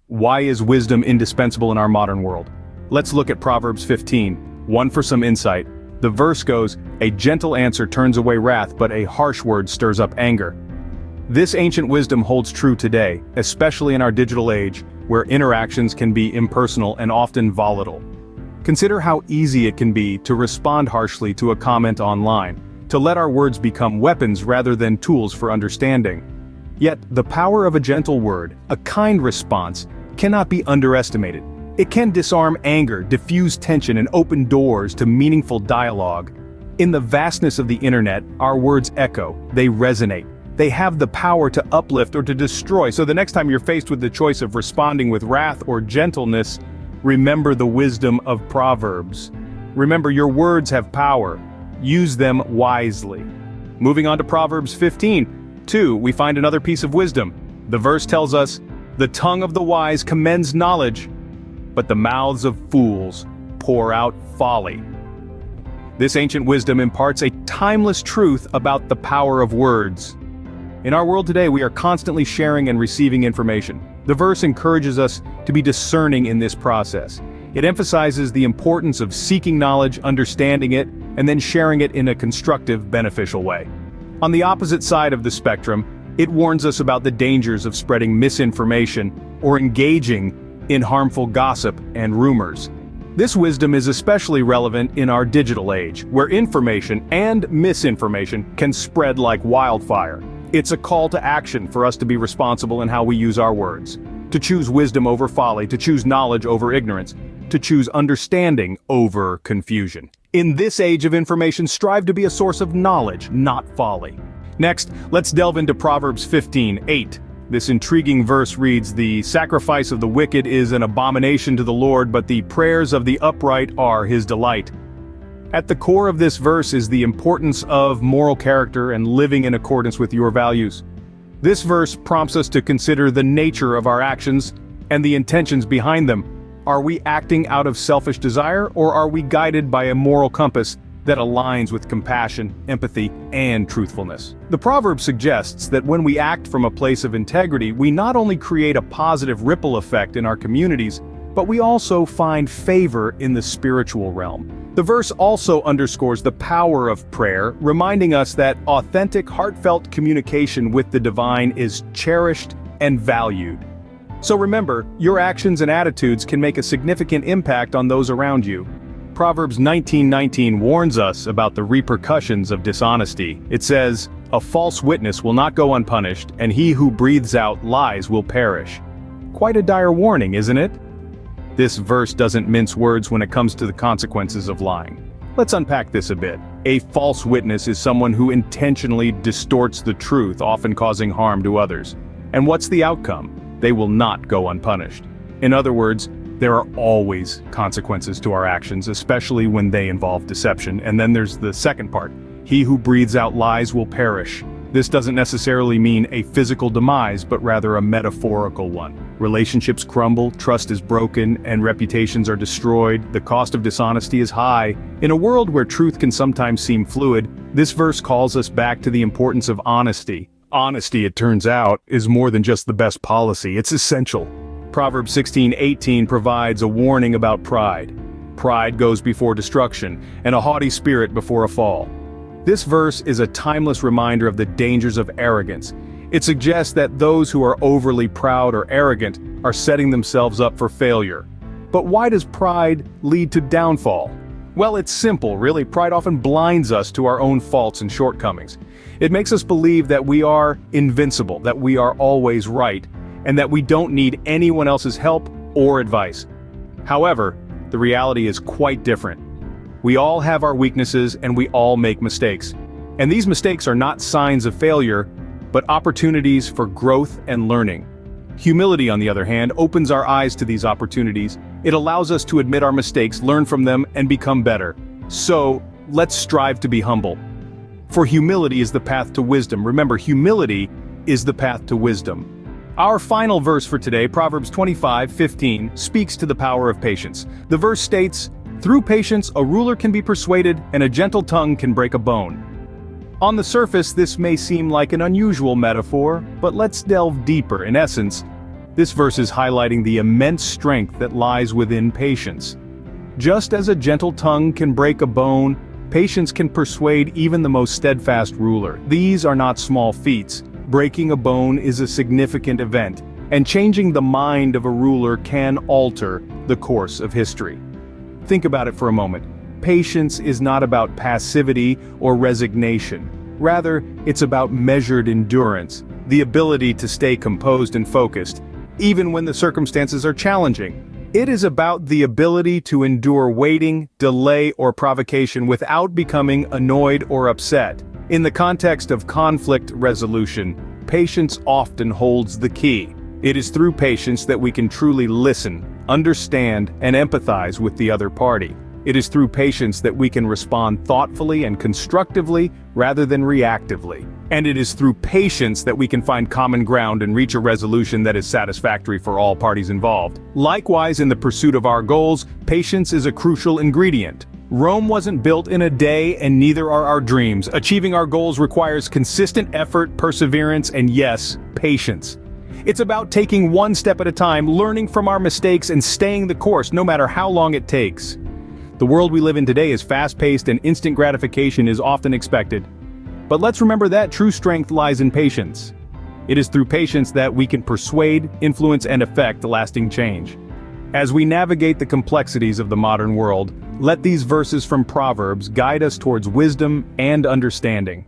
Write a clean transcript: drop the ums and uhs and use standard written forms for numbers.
Why is wisdom indispensable in our modern world? Let's look at Proverbs 15, one for some insight. The verse goes, "A gentle answer turns away wrath, but a harsh word stirs up anger." This ancient wisdom holds true today, especially in our digital age, where interactions can be impersonal and often volatile. Consider how easy it can be to respond harshly to a comment online, to let our words become weapons rather than tools for understanding. Yet, the power of a gentle word, a kind response, cannot be underestimated. It can disarm anger, diffuse tension, and open doors to meaningful dialogue. In the vastness of the internet, our words echo, they resonate. They have the power to uplift or to destroy, so the next time you're faced with the choice of responding with wrath or gentleness, remember the wisdom of Proverbs. Remember, your words have power. Use them wisely. Moving on to Proverbs 15:2, we find another piece of wisdom. The verse tells us, "The tongue of the wise commends knowledge, but the mouths of fools pour out folly." This ancient wisdom imparts a timeless truth about the power of words. In our world today, we are constantly sharing and receiving information. The verse encourages us to be discerning in this process. It emphasizes the importance of seeking knowledge, understanding it, and then sharing it in a constructive, beneficial way. On the opposite side of the spectrum, it warns us about the dangers of spreading misinformation or engaging in harmful gossip and rumors. This wisdom is especially relevant in our digital age, where information and misinformation can spread like wildfire. It's a call to action for us to be responsible in how we use our words, to choose wisdom over folly, to choose knowledge over ignorance, to choose understanding over confusion. In this age of information, strive to be a source of knowledge, not folly. Next, let's delve into Proverbs 15:8. This intriguing verse reads, "The sacrifice of the wicked is an abomination to the Lord, but the prayers of the upright are his delight." At the core of this verse is the importance of moral character and living in accordance with your values. This verse prompts us to consider the nature of our actions and the intentions behind them. Are we acting out of selfish desire, or are we guided by a moral compass that aligns with compassion, empathy, and truthfulness? The proverb suggests that when we act from a place of integrity, we not only create a positive ripple effect in our communities, but we also find favor in the spiritual realm. The verse also underscores the power of prayer, reminding us that authentic, heartfelt communication with the divine is cherished and valued. So remember, your actions and attitudes can make a significant impact on those around you. Proverbs 19:19 warns us about the repercussions of dishonesty. It says, "A false witness will not go unpunished, and he who breathes out lies will perish." Quite a dire warning, isn't it? This verse doesn't mince words when it comes to the consequences of lying. Let's unpack this a bit. A false witness is someone who intentionally distorts the truth, often causing harm to others. And what's the outcome? They will not go unpunished. In other words, there are always consequences to our actions, especially when they involve deception. And then there's the second part. He who breathes out lies will perish. This doesn't necessarily mean a physical demise, but rather a metaphorical one. Relationships crumble, trust is broken, and reputations are destroyed. The cost of dishonesty is high. In a world where truth can sometimes seem fluid, this verse calls us back to the importance of honesty. Honesty, it turns out, is more than just the best policy, it's essential. Proverbs 16:18 provides a warning about pride. Pride goes before destruction, and a haughty spirit before a fall. This verse is a timeless reminder of the dangers of arrogance. It suggests that those who are overly proud or arrogant are setting themselves up for failure. But why does pride lead to downfall? Well, it's simple, really. Pride often blinds us to our own faults and shortcomings. It makes us believe that we are invincible, that we are always right, and that we don't need anyone else's help or advice. However, the reality is quite different. We all have our weaknesses and we all make mistakes. And these mistakes are not signs of failure, but opportunities for growth and learning. Humility, on the other hand, opens our eyes to these opportunities. It allows us to admit our mistakes, learn from them, and become better. So, let's strive to be humble. For humility is the path to wisdom. Remember, humility is the path to wisdom. Our final verse for today, Proverbs 25:15, speaks to the power of patience. The verse states, "Through patience a ruler can be persuaded, and a gentle tongue can break a bone." On the surface, this may seem like an unusual metaphor, but let's delve deeper. In essence, This verse is highlighting the immense strength that lies within patience. Just as a gentle tongue can break a bone, patience can persuade even the most steadfast ruler. These are not small feats. Breaking a bone is a significant event, and changing the mind of a ruler can alter the course of history. Think about it for a moment. Patience is not about passivity or resignation. Rather, it's about measured endurance, the ability to stay composed and focused, even when the circumstances are challenging. It is about the ability to endure waiting, delay, or provocation without becoming annoyed or upset. In the context of conflict resolution, patience often holds the key. It is through patience that we can truly listen, understand, and empathize with the other party. It is through patience that we can respond thoughtfully and constructively rather than reactively. And it is through patience that we can find common ground and reach a resolution that is satisfactory for all parties involved. Likewise, in the pursuit of our goals, patience is a crucial ingredient. Rome wasn't built in a day, and neither are our dreams. Achieving our goals requires consistent effort, perseverance, and yes, patience. It's about taking one step at a time, learning from our mistakes, and staying the course no matter how long it takes. The world we live in today is fast-paced and instant gratification is often expected. But let's remember that true strength lies in patience. It is through patience that we can persuade, influence, and effect lasting change. As we navigate the complexities of the modern world, let these verses from Proverbs guide us towards wisdom and understanding.